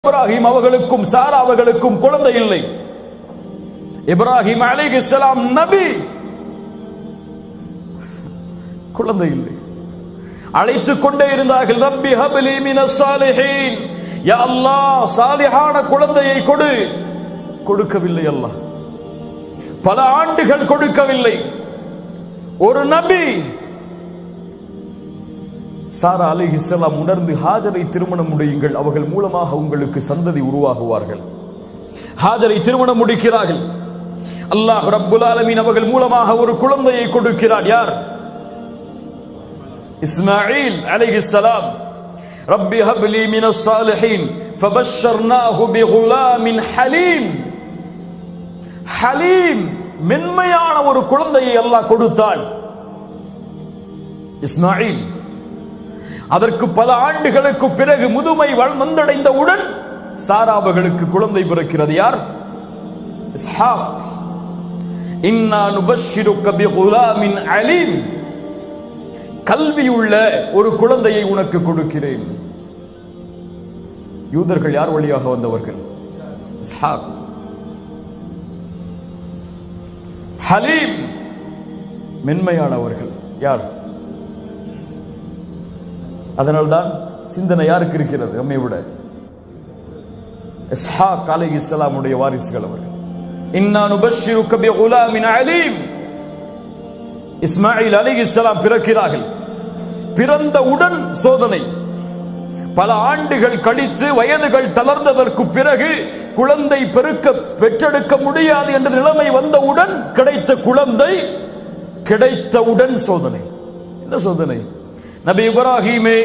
இப்ராஹிம் அவர்களுக்கும் சாரா அவர்களுக்கும் குழந்தை இல்லை. இப்ராஹிம் அலைஹிஸ்ஸலாம் நபி, குழந்தை இல்லை. அழைத்துக் கொண்டே இருந்தார்கள், ரப்பி ஹப்லி மினஸ் சாலிஹீன், யா அல்லாஹ் சாலிஹான குழந்தையை கொடு. கொடுக்கவில்லை அல்லாஹ். பல ஆண்டுகள் கொடுக்கவில்லை. ஒரு நபி சாரா அலைஹிஸ்ஸலாம் உணர்ந்து, ஹாஜரை திருமணம் முடியுங்கள், அவர்கள் மூலமாக உங்களுக்கு சந்ததி உருவாகுவார்கள். ஹாஜரை திருமணம் முடிக்கிறார்கள். அல்லாஹ் ரப்புல் ஆலமீன் அவர்கள் மூலமாக ஒரு குழந்தையை கொடுக்கிறார். யார்? இஸ்மாயில் அலைஹிஸ்ஸலாம். ரப்பி ஹப்லி மினஸ் சாலிஹீன் ஃபபஷர்னாஹு பிகுலாமின் ஹலீம். ஹலீம், மென்மையான ஒரு குழந்தையை அல்லாஹ் கொடுத்தான். இஸ்மாயில். அதற்கு பல ஆண்டுகளுக்கு பிறகு முதுமை வந்தடைந்தவுடன் சாராபகளுக்கு குழந்தை பிறக்கிறது. யார்? இஸ்ஹாக். இன்னா நுபஷ்ஷிருக பிகுலாமின் அலீம், கல்வியுள்ள ஒரு குழந்தையை உனக்கு கொடுக்கிறேன். யூதர்கள் யார் வழியாக வந்தவர்கள்? இஸ்ஹாக். ஹலீம், மென்மையானவர்கள். யார்? அதனால்தான் சிந்தனை யாருக்கு இருக்கிறது நம்மை விட? இஸ்ஹாக் அலைஹிஸ்ஸலாமுடைய வாரிசுகள் அவர்கள். இன்னா நுபஷ்ஷிருக பிகுலாமின் அலீம். இஸ்மாயில் அலைஹிஸ்ஸலாம் பிறக்கிறார்கள். பிறந்தவுடன் சோதனை. பல ஆண்டுகள் கழித்து வயதுகள் தளர்ந்ததற்கு பிறகு குழந்தை பெற்றெடுக்க முடியாது என்ற நிலைமை வந்தவுடன் கிடைத்த குழந்தை, கிடைத்தவுடன் சோதனை. இந்த சோதனை. நபி இப்ராஹிமே,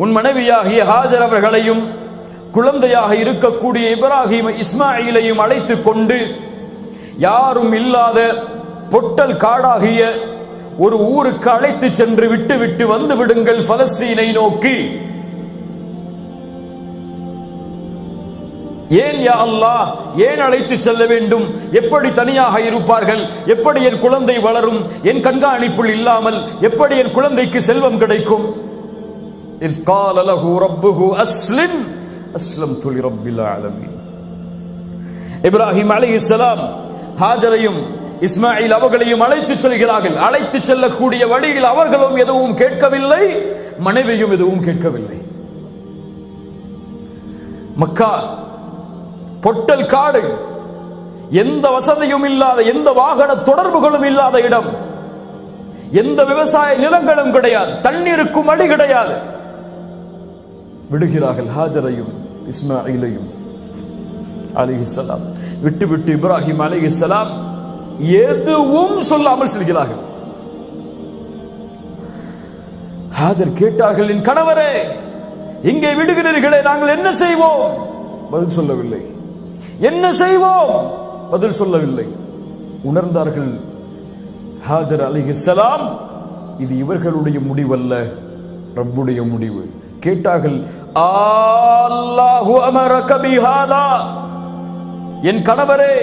உன் மனைவியாகிய ஹாஜர் அவர்களையும் குழந்தையாக இருக்கக்கூடிய இப்ராஹிம் இஸ்மாயிலையும் அழைத்துக் கொண்டு யாரும் இல்லாத பொட்டல் காடாகிய ஒரு ஊருக்கு அழைத்து சென்று விட்டு வந்து விடுங்கள் பலஸ்தீனை நோக்கி. ஏன் யா அல்லாஹ், ஏன் அழைத்து செல்ல வேண்டும்? எப்படி தனியாக இருப்பார்கள்? எப்படி என் குழந்தை வளரும்? என் கண்காணிப்புள் இல்லாமல் எப்படி என் குழந்தைக்கு செல்வம் கிடைக்கும்? இஸ் கால லஹு ரப்புஹு அஸ்லிம் அஸ்லம்து லிரப்பில் ஆலமீன். இப்ராஹிம் அலைஹிஸ்ஸலாம் ஹாஜரையும் இஸ்மாயில் அவர்களையும் அழைத்து செல்கிறார்கள். அழைத்து செல்லக்கூடிய வழியில் அவர்களும் எதுவும் கேட்கவில்லை, மனைவியும் எதுவும் கேட்கவில்லை. மக்கா பொட்டல் காடு, எந்த வசதியும் இல்லாத, எந்த வாகன தொடர்புகளும் இல்லாத இடம், எந்த விவசாய நிலங்களும் கிடையாது, தண்ணீருக்கும் அடி கிடையாது. விடுகிறார்கள் ஹாஜரையும் இஸ்மாயிலையும் அலைஹிஸ்ஸலாம். விட்டு இப்ராஹிம் அலைஹிஸ்ஸலாம் எதுவும் சொல்லாமல் செல்கிறார்கள். ஹாஜர் கேட்டார்கள், என் கணவரே, இங்கே விடுகிறீர்களே, நாங்கள் என்ன செய்வோம்? பதில் சொல்லவில்லை. என்ன செய்வோம்? பதில் சொல்லவில்லை. உணர்ந்தார்கள் ஹாஜர் அலைஹிஸ்ஸலாம், இது இவர்களுடைய முடிவல்ல, ரப்புடைய முடிவு. கேட்டார்கள், அல்லாஹு அமரக பிஹாதா, என் கணவரே,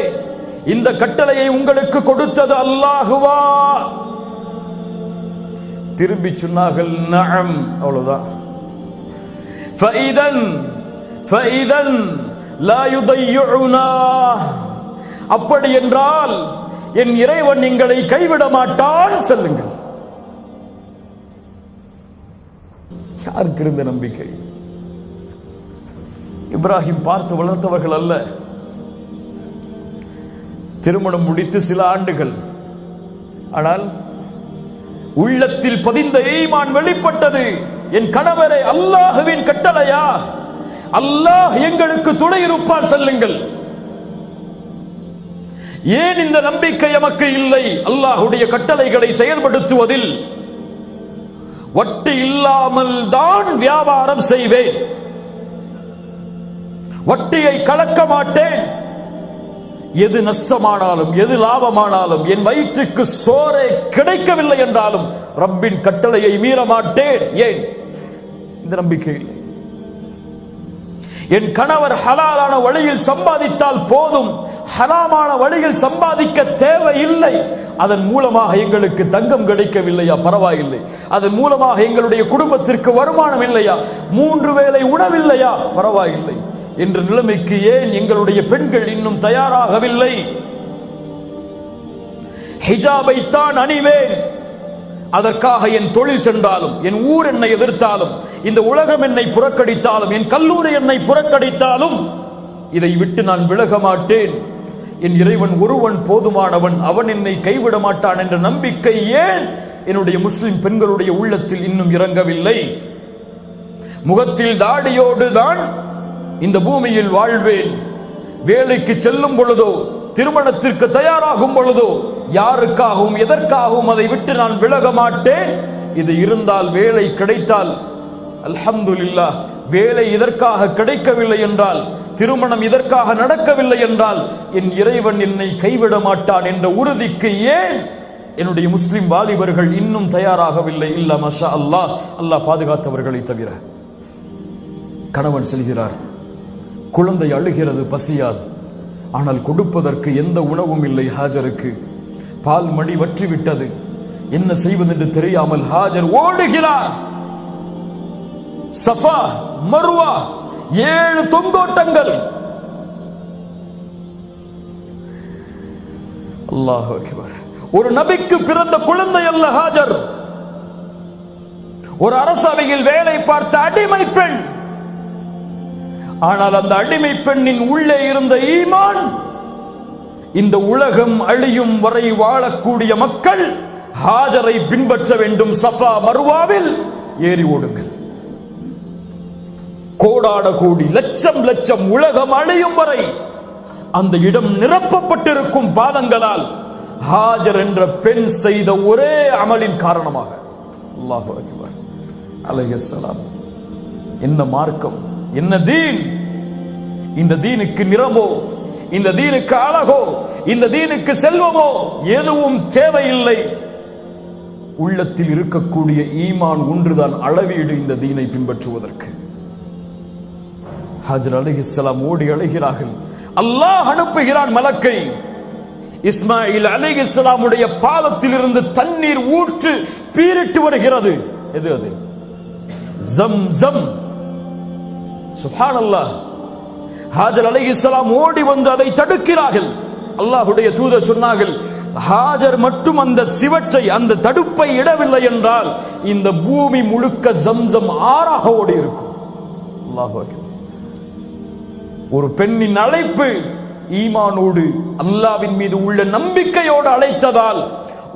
இந்த கட்டளையை உங்களுக்கு கொடுத்தது அல்லாஹுவா? திரும்பி சொன்னார்கள், நஅம். அவ்வளவுதான். ஃபஇதன் லா யுதையுனா, அப்படி என்றால் என் இறைவன் எங்களை கைவிட மாட்டான், சொல்லுங்கள். யாருக்கு இருந்த நம்பிக்கை? இப்ராஹிம் பார்த்து வளர்த்தவர்கள் அல்ல. திருமணம் முடித்து சில ஆண்டுகள், ஆனால் உள்ளத்தில் பதிந்த ஈமான் வெளிப்பட்டது. என் கணவரே, அல்லாஹ்வின் கட்டளையா? அல்லாஹ் எங்களுக்கு துணை இருப்பான், சொல்லுங்கள். ஏன் இந்த நம்பிக்கை எமக்கு இல்லை? அல்லாஹ்வுடைய கட்டளைகளை செயல்படுத்துவதில் வட்டி இல்லாமல் தான் வியாபாரம் செய்வேன், வட்டியை கலக்க மாட்டேன். எது நஷ்டமானாலும் எது லாபமானாலும், என் வயிற்றுக்கு சோறே கிடைக்கவில்லை என்றாலும் ரப்பின் கட்டளையை மீற மாட்டேன். ஏன் இந்த நம்பிக்கை இல்லை? என் கணவர் ஹலாலான வழியில் சம்பாதித்தால் போதும், ஹராமான வழியில் சம்பாதிக்க தேவையில்லை. அதன் மூலமாக எங்களுக்கு தங்கம் கிடைக்கவில்லையா? பரவாயில்லை. அதன் மூலமாக எங்களுடைய குடும்பத்திற்கு வருமானம் இல்லையா? 3 வேளை உணவில்லையா? பரவாயில்லை. என்ற நிலைமைக்கு ஏன் எங்களுடைய பெண்கள் இன்னும் தயாராகவில்லை? ஹிஜாபை தான் அணிவேன், அதற்காக என் தொழில் சென்றாலும், என் ஊர் என்னை எதிர்த்தாலும், இந்த உலகம் என்னை புறக்கணித்தாலும், என் கல்லூரி என்னை புறக்கணித்தாலும் இதை விட்டு நான் விலக மாட்டேன். என் இறைவன் ஒருவன் போதுமானவன், அவன் என்னை கைவிட மாட்டான் என்ற நம்பிக்கை ஏன் என்னுடைய முஸ்லிம் பெண்களுடைய உள்ளத்தில் இன்னும் இறங்கவில்லை? முகத்தில் தாடியோடு தான் இந்த பூமியில் வாழ்வேன், வேலைக்கு செல்லும் பொழுதோ திருமணத்திற்கு தயாராகும் பொழுதோ யாருக்காகவும் எதற்காகவும் அதை விட்டு நான் விலக மாட்டேன். இது இருந்தால், வேலை கிடைத்தால் அல்ஹம்துலில்லாஹ், வேலை இதற்காக கிடைக்கவில்லை என்றால், திருமணம் இதற்காக நடக்கவில்லை என்றால் என் இறைவன் என்னை கைவிட மாட்டான் என்ற உறுதிக்கு ஏன் என்னுடைய முஸ்லிம் வாலிபர்கள் இன்னும் தயாராகவில்லை? இல்ல மஷா அல்லாஹ், அல்லாஹ் பாதுகாத்தவர்களை தவிர. கணவன் செல்கிறார், குழந்தை அழுகிறது, பசியாது, ஆனால் கொடுப்பதற்கு எந்த உணவும் இல்லை. ஹாஜருக்கு பால் மடி வற்றிவிட்டது, என்ன செய்வதென்று தெரியாமல் ஹாஜர் ஓடுகிறார். Safa Marwa 7 தொங்கோட்டங்கள். அல்லாஹு அக்பர். ஒரு நபிக்கு பிறந்த குழந்தை அல்ல ஹாஜர், ஒரு அரசவையில் வேலை பார்த்த அடிமை பெண். ஆனால் அந்த அடிமை பெண்ணின் உள்ளே இருந்த ஈமான், இந்த உலகம் அழியும் வரை வாழக்கூடிய மக்கள் ஹாஜரை பின்பற்ற வேண்டும். சஃபா மர்வாவில் ஏறி ஓடுங்கள். கோடான கோடி, லட்சம் லட்சம், உலகம் அழியும் வரை அந்த இடம் நிரப்பப்பட்டிருக்கும் பாதங்களால் ஹாஜர் என்ற பெண் செய்த ஒரே அமலின் காரணமாக. அல்லாஹு அக்பர். அலைஹிஸ்ஸலாம். என்ன மார்க்கம், என்ன தீன்! இந்த தீனுக்கு நிறமோ, இந்த தீனுக்கு அழகோ, இந்த தீனுக்கு செல்வமோ எதுவும் தேவையில்லை. உள்ளத்தில் இருக்கக்கூடிய ஈமான் ஒன்றுதான் அளவீடு இந்த தீனை பின்பற்றுவதற்கு. ஹாஜர் அலைஹிஸ்ஸலாம் ஓடி அழைகிறார்கள். அல்லாஹ் அனுப்புகிறான் மலக்கை. இஸ்மாயில் அலைஹிஸ்ஸலாமுடைய பாதத்தில் இருந்து தண்ணீர் ஊற்று பீரிட்டு வருகிறது. எது அது? ஜம்ஸம். சுப்ஹானல்லாஹ். ஹாஜர் அலைஹிஸ்ஸலாம் ஓடி வந்து அதை தடுக்கிறார்கள். அல்லாஹ்வுடைய தூதர் சொன்னார்கள், ஹாஜர் மட்டும் அந்த சிவற்றை, அந்த தடுப்பை இடவில்லை என்றால் இந்த பூமி முழுக்க ஜம்ஸம் ஆறாக ஓடி இருக்கும். அல்லாஹ் அக்பர். ஒரு பெண்ணின் அழைப்பு ஈமானோடு, அல்லாஹ்வின் மீது உள்ள நம்பிக்கையோடு அழைத்ததால்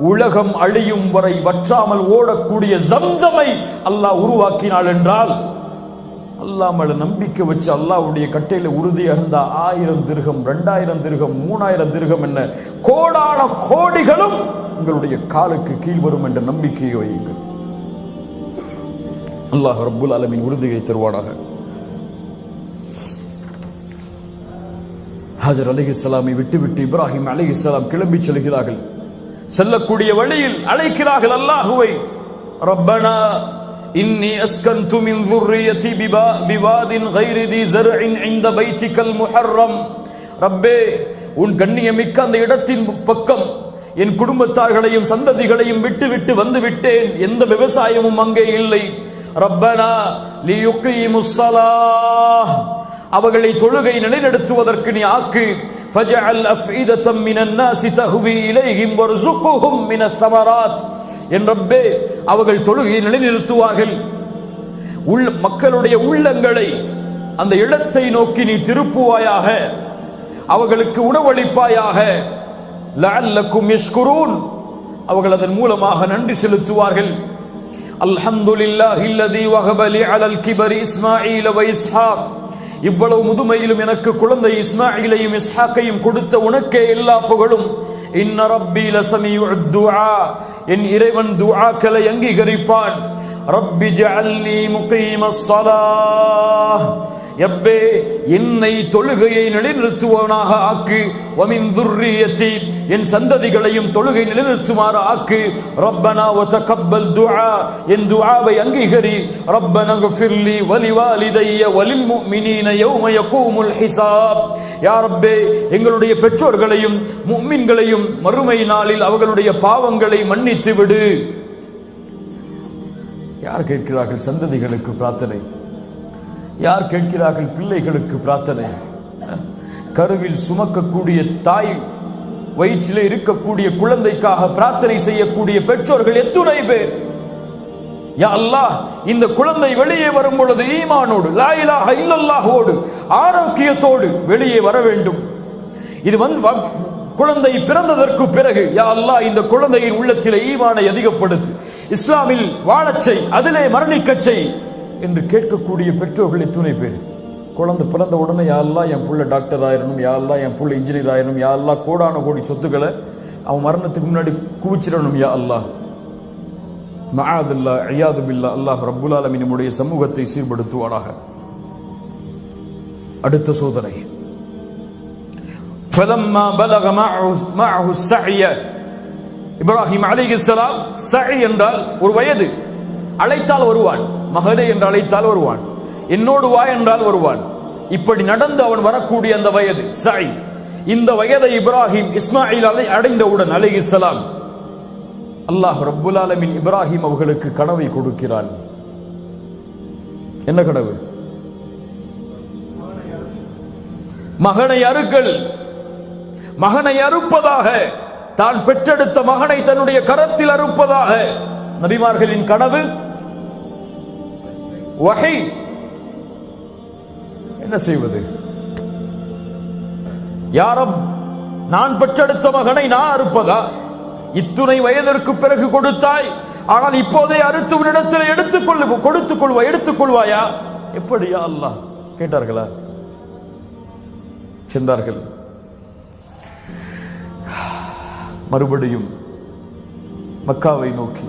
உலகம் அழியும் வரை வற்றாமல் ஓடக்கூடிய ஜம்ஸமை அல்லாஹ் உருவாக்கினாள் என்றால், அல்லாஹ் மேல நம்பிக்கை வச்சு அல்லாஹ்வுடைய கட்டையில உறுதியா இருந்தா 1000 திர்ஹம், 2000 திர்ஹம், 3000 திர்ஹம் என்ன கோடான கோடிகளும் உங்களுடைய காலுக்கு கீழ் வரும் என்ற நம்பிக்கையை வையுங்கள். அல்லாஹ் ரப்புல் ஆலமீன் உறுதியை தருவானாக. ஹாஜர் அலைஹிஸ்ஸலாமை விட்டுவிட்டு இப்ராஹிம் அலைஹிஸ்ஸலாம் கிளம்பி செல்கிறார்கள். செல்லக்கூடிய வழியில் அழைக்கிறார்கள் அல்லாஹுவை. ரப்பனா இன்னி அஸ்கன்து மின் ذُرِّيَّتِي بِوَادٍ غَيْرِ ذِي زَرْعٍ عِندَ بَيْتِكَ الْمُحَرَّمِ. ரப்பே, உன் கண்ணியமிக்க அந்த இடத்தின் பக்கம் என் குடும்பத்தார்களையும் சந்ததிகளையும் விட்டுவிட்டு வந்து விட்டேன். எந்த விவசாயமும் அங்கே இல்லை. ரப்பனா லியுகீமுஸ் ஸலாஹ், அவர்களை தொழுகை நிலைநிறுத்துவதற்கு நீ ஆக்கு. ஃபஜஅல் அஃஇதத்தம் மினன் நாஸி தஹ்வி இலைஹிம் வர்ஸுக்ஹும் மினஸ் ஸமராத். என் ரப்பே, அவர்கள் தொழுகையை நிலைநிறுத்துவார்கள். மக்களுடைய உள்ளங்களை அந்த இடத்தை நோக்கி நீ திருப்புவாயாக, அவர்களுக்கு உணவளிப்பாயாக. லஅல்லக்கும் யஷ்குரூன், அவர்கள் அதன் மூலமாக நன்றி செலுத்துவார்கள். அல்ஹம்துலில்லாஹில்லதீ வஹப லி அலல் கிபரி இஸ்மாஈல வ இஸ்ஹாக். இவ்வளவு முதுமையிலும் எனக்கு குழந்தை இஸ்மாயிலையும் இஸ்ஹாக்கையும் கொடுத்த உனக்கே எல்லா புகழும். இன்ன ரப்பி லஸமீஉத் துஆ, என் இறைவன் துஆக்களை அங்கீகரிப்பான். ரப்பி ஜஅல்னி முகீமஸ் ஸலாஹ், எப்பே என்னை தொழுகையை நிலைநிறுத்துவனாக ஆக்கு. வமின் துர்ரியத்தி, என் சந்ததிகளையும் தொழுகை நிலைநிறுத்துமாறு ஆக்கு. ரப்பனா வ தகப்பல் துஆ, என் துஆவை அங்கீகரி. ரப்பனா ஃபிர்லி வலிவாலிதைய வலில் முஃமினீன யௌம யகூமுல் ஹிசாப். யா ரப்பே, எங்களுடைய பெற்றோர்களையும் முஃமின்களையும் மறுமை நாளில் அவர்களுடைய பாவங்களை மன்னித்து விடு. யார் கேட்கிறார்கள்? சந்ததிகளுக்கு பிரார்த்தனை. யார் கேட்கிறார்கள் பிள்ளைகளுக்கு பிரார்த்தனை? கருவில் சுமக்கக்கூடிய தாய், வயிற்றிலே இருக்கக்கூடிய குழந்தைக்காக பிரார்த்தனை செய்யக்கூடிய பெற்றோர்கள் எத்துணை பேர்? யா அல்லாஹ், இந்த குழந்தை வெளியே வரும் பொழுது ஈமானோடு, லா இலாஹ இல்லல்லாஹோடு, ஆரோக்கியத்தோடு வெளியே வர வேண்டும். இது குழந்தை பிறந்ததற்கு பிறகு யா அல்லாஹ் இந்த குழந்தையின் உள்ளத்திலே ஈமானை அதிகப்படுத்து, இஸ்லாமில் வாழச்சை, அதிலே மரணிக்கச்சை என்று கேட்கக்கூடிய பெற்றோர்கள் எத்துணை பேர்? குழந்தை பிறந்த உடனே யா அல்லாஹ் என் புள்ள டாக்டர் ஆயிரணும், யா அல்லாஹ் என் புள்ள இன்ஜினியர் ஆயிரணும், யா அல்லாஹ் கோடான கோடி சொத்துக்களை அவன் மரணத்துக்கு முன்னாடி குவிச்சிடணும் யா அல்லாஹ். மஆதுல்லா இயாது பில்லா. அல்லாஹ் ரப்புல் ஆலமீன் நம்முடைய சமூகத்தை சீர்படுத்துவானாக. அடுத்த சோதனை, فلما بلغ معه السعي, இப்ராஹிம் அலைஹிஸ்ஸலாம், சஇ என்றால் ஒரு வயது, அழைத்தால் வருவான், மகனே என்று அழைத்தால் வருவான், என்னோடு வா என்றால் வருவான். இப்படி நடந்து அவன் வரக்கூடிய அந்த வயது சஇ. இந்த வயதை இப்ராஹிம் இஸ்மாயில் அடைந்தவுடன் அலைஹிஸ்ஸலாம், அல்லாஹ் ரப்புல் ஆலமீன் இப்ராஹிம் அவர்களுக்கு கனவை கொடுக்கிறான். என்ன கனவு? மகனை அறுக்கல், மகனை அறுப்பதாக, தான் பெற்றெடுத்த மகனை தன்னுடைய கரத்தில் அறுப்பதாக. நபிமார்களின் கனவு வஹி. என்ன செய்வது? யா ரப், நான் பெற்றெடுத்த மகனை நான் அறுப்பதா? இத்துணை வயதிற்கு பிறகு கொடுத்தாய், ஆனால் இப்போதே அறுத்து உன்னிடத்தில் எடுத்துக்கொள்வாயா? எப்படியா அல்லாஹ் கேட்டார்களா? சென்றார்கள். மறுபடியும் மக்காவை நோக்கி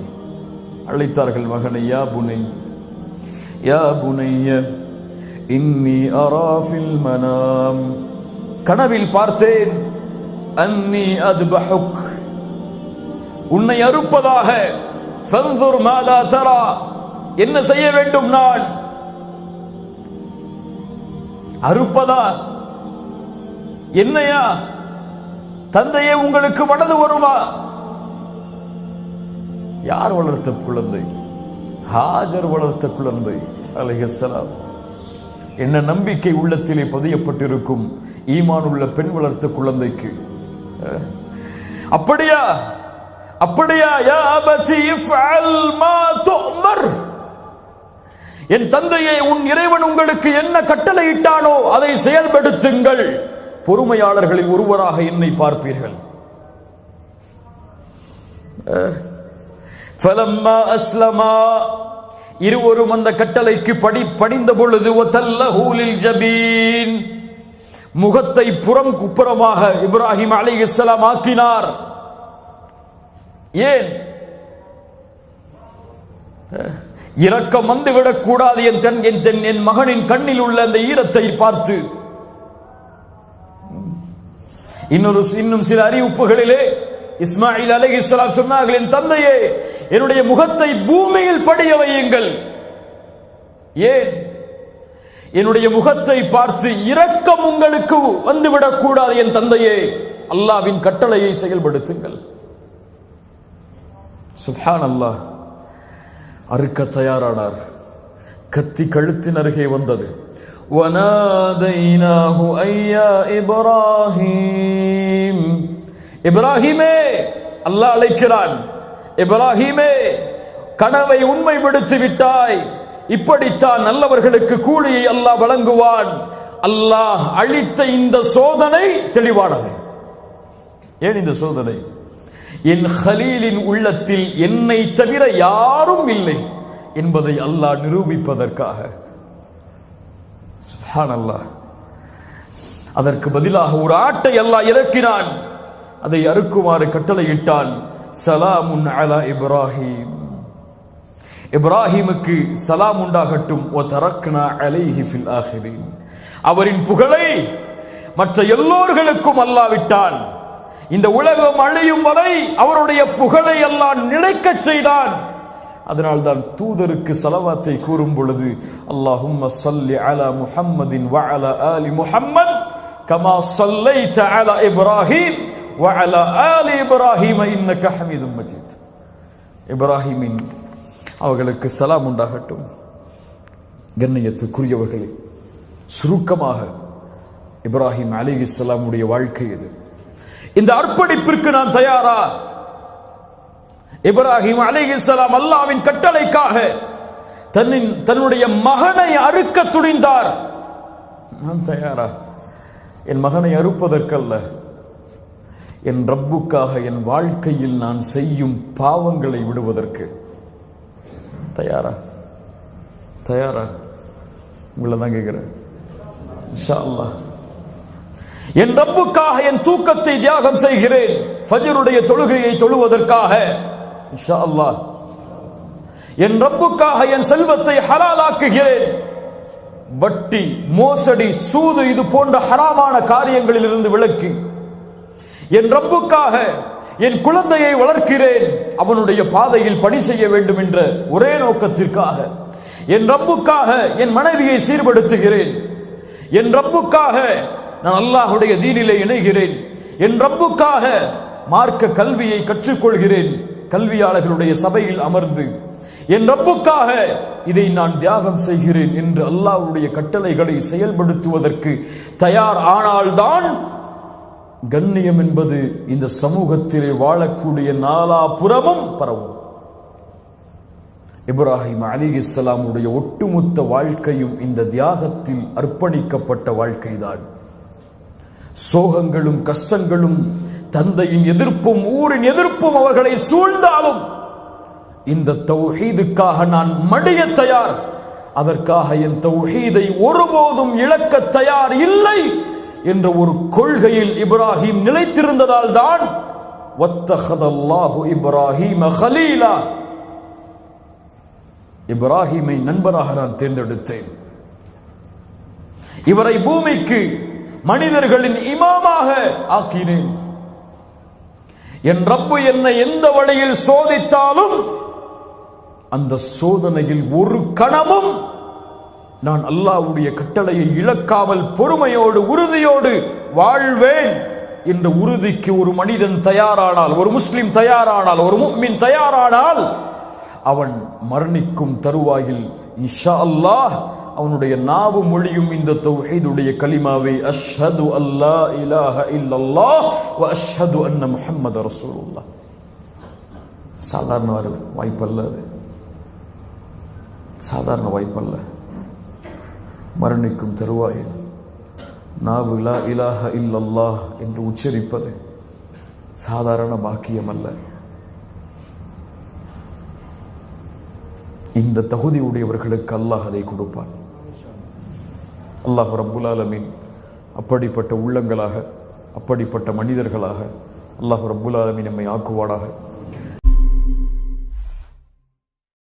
அழைத்தார்கள் மகனை. யா புனை, யா புனைய இன்னி அரா ஃபில் மனாம், கனவில் பார்த்தேன், அன்னி அத்பஹுக், உன்னை அறுப்பதாக. ஃபன்துர் மாதா தரா, என்ன செய்ய வேண்டும் நான்? அறுப்பதா? என்னையா? தந்தையே உங்களுக்கு மனது வருமா? யார் வளர்த்த குழந்தை? ஹாஜர் வளர்த்த குழந்தை அலைஹிஸ்ஸலாம். என்ன நம்பிக்கை உள்ளத்திலே பதியப்பட்டிருக்கும் ஈமான் உள்ள பெண் வளர்த்த குழந்தைக்கு. அப்படியா? அப்படியா? யா அபதி இஃஅல் மா துஅமர், என் தந்தையே, உன் இறைவன் உங்களுக்கு என்ன கட்டளையிட்டானோ அதை செயல்படுத்துங்கள். பொறுமையாளர்களில் ஒருவராக என்னை பார்ப்பீர்கள். ஃபலம்மா அஸ்லமா, இருவரும் அந்த கட்டளைக்கு பணிந்த பொழுது, வதல்லஹு லில் ஜபீன், முகத்தை புறமாக இப்ராஹிம் அலைஹிஸ்ஸலாம் ஆக்கினார். ஏன்? இரக்கம் வந்துவிடக் கூடாது என் மகனின் கண்ணில் உள்ள அந்த ஈரத்தை பார்த்து. இன்னும் சில அறிவிப்புகளிலே இஸ்மாயில் அலைஹிஸ்ஸலாம் சொன்னார்கள், என் தந்தையே, என்னுடைய முகத்தை பூமியில் படிய வையுங்கள். ஏன்? என்னுடைய முகத்தை பார்த்து இரக்கம் உங்களுக்கு வந்துவிடக் கூடாது என் தந்தையே, அல்லாஹ்வின் கட்டளையை செயல்படுத்துங்கள். சுப்ஹானல்லாஹ். அறுக்க தயாரானார். கத்தி கழுத்தின் அருகே வந்தது. وَنَادَيْنَاهُ أَيْ يَا إِبْرَاهِيمُ, இப்ராஹிமே, அல்லாஹ் அழைக்கிறான். இப்ராஹிமே, கனவை உண்மைப்படுத்தி விட்டாய். இப்படித்தான் நல்லவர்களுக்கு கூலியை அல்லாஹ் வழங்குவான். அல்லாஹ் அளித்த இந்த சோதனை தெளிவானது. ஏன் இந்த சோதனை? என் ஹலீலின் உள்ளத்தில் என்னை தவிர யாரும் இல்லை என்பதை அல்லாஹ் நிரூபிப்பதற்காக. சுப்ஹானல்லாஹ். அதற்கு பதிலாக ஒரு ஆட்டை அல்லாஹ் இறக்கினான். அதை அறுக்குமாறு கட்டளையிட்டான். சலாமுன் அலா இப்ராஹிம், இப்ராஹிமுக்கு சலாம் உண்டாகட்டும். வதரக்னா அலைஹி ஃபில் ஆகிரீன், அவரின் புகழை மற்ற எல்லோர்களுக்கும் அல்லாஹ் விட்டான். இந்த உலகம் அழியும் வரை அவருடைய புகழை அல்லாஹ் நிலைக்கச் செய்தான். அதனால்தான் தூதருக்கு ஸலவாத்தை கூறும் பொழுது, அல்லாஹும்ம ஸல்லி அலா முஹம்மதின் வ அலா ஆலி முஹம்மத் கமா ஸல்லைத அலா இப்ராஹிம் வ அலா ஆலி இப்ராஹிம் இன்னக ஹமீதும் மஜீத். இப்ராஹிமின் அவர்களுக்கு சலாம் உண்டாகட்டும். கண்ணியத்துக்குரியவர்களே, சுருக்கமாக இப்ராஹிம் அலைஹிஸ்ஸலாமுடைய வாழ்க்கை இது. இந்த அர்ப்பணிப்பிற்கு நான் தயாரா? இப்ராஹிம் அலைஹிஸ்ஸலாம் அல்லாஹ்வின் கட்டளைக்காக தன்னுடைய மகனை அறுக்க துணிந்தார். நான் தயாரா? என் மகனை அறுப்பதற்கல்ல, என் ரப்புக்காக என் வாழ்க்கையில் நான் செய்யும் பாவங்களை விடுவதற்கு தயாரா? தயாரா? உங்களை தான் கேட்கிறேன். இன்ஷா அல்லாஹ் என் ரப்புக்காக என் தூக்கத்தை தியாகம் செய்கிறேன், ஃபஜ்ருடைய தொழுகையை தொழுவதற்காக. இன்ஷா அல்லாஹ் என் ரப்புக்காக என் செல்வத்தை ஹலாலாக்குகிறேன். வட்டி, மோசடி, சூது இது போன்ற ஹராமான காரியங்களில் இருந்து விலக்கி என் ரப்புக்காக என் குழந்தையை வளர்க்கிறேன், அவனுடைய பாதையில் பணி செய்ய வேண்டும் என்ற ஒரே நோக்கத்திற்காக. என் ரப்புக்காக என் மனைவியை சீர்படுத்துகிறேன். என் ரப்புக்காக நான் அல்லாஹ்வுடைய தீனிலே இணைகிறேன். என் ரப்புக்காக மார்க்க கல்வியை கற்றுக்கொள்கிறேன், கல்வியாளர்களுடைய சபையில் அமர்ந்து. என் ரப்புக்காக இதை நான் தியாகம் செய்கிறேன் என்று அல்லாஹ்வுடைய கட்டளைகளை செயல்படுத்துவதற்கு தயார் ஆனால்தான் கண்ணியம் என்பது இந்த சமூகத்திலே வாழக்கூடிய நாலாபுறமும் பரவும். இப்ராஹிம் அலைஹிஸ்ஸலாமுடைய ஒட்டுமொத்த வாழ்க்கையும் இந்த தியாகத்தில் அர்ப்பணிக்கப்பட்ட வாழ்க்கைதான். சோகங்களும் கஷ்டங்களும், தந்தையின் எதிர்ப்பும் ஊரின் எதிர்ப்பும் அவர்களை சூழ்ந்தாலும் இந்த தௌஹீதுக்காக நான் மடிய தயார், அதற்காக என் தௌஹீதை ஒருபோதும் இழக்க தயார் இல்லை என்ற ஒரு கொள்கையில் இப்ராஹிம் நிலைத்திருந்ததால் தான் வத்தஹதல்லாஹு இப்ராஹீம கலீலா, இப்ராஹிமை நண்பராக நான் தேர்ந்தெடுத்தேன். இவரை பூமிக்கு மனிதர்களின் இமாமாக ஆக்கினேன். என் ரப்பு என்னை எந்த வழியில் சோதித்தாலும் அந்த சோதனையில் ஒரு கணமும் நான் அல்லாஹ்வுடைய கட்டளையை இழக்காமல் பொறுமையோடு உறுதியோடு வாழ்வேன் என்ற உறுதிக்கு ஒரு மனிதன் தயாரானால், ஒரு முஸ்லிம் தயாரானால், ஒரு முஃமின் தயாரானால், அவன் மரணிக்கும் தருவாயில் இன்ஷா அல்லாஹ் அவனுடைய நாவு மொழியும் இந்த தௌஹீதுடைய கலிமாவை அஷ்ஹது அல்லா இலாஹ இல்லல்லாஹ் வ அஷ்ஹது அன்ன முஹம்மத ரசூலுல்லாஹ். சாதாரண வாய்ப்பல்ல, அது சாதாரண வாய்ப்பல்ல. மரணிக்கும் தருவாயில் நாவு லா இலாஹ இல்லல்லாஹ் என்று உச்சரிப்பது சாதாரண பாக்கியம் அல்ல. இந்த தகுதி உடையவர்களுக்கு அல்லாஹ் அதை கொடுப்பான். அல்லாஹ் ரப்புல் ஆலமீன் அப்படிப்பட்ட உள்ளங்களாக, அப்படிப்பட்ட மனிதர்களாக அல்லாஹ் ரப்புல் ஆலமீன் நம்மை ஆக்குவானாக.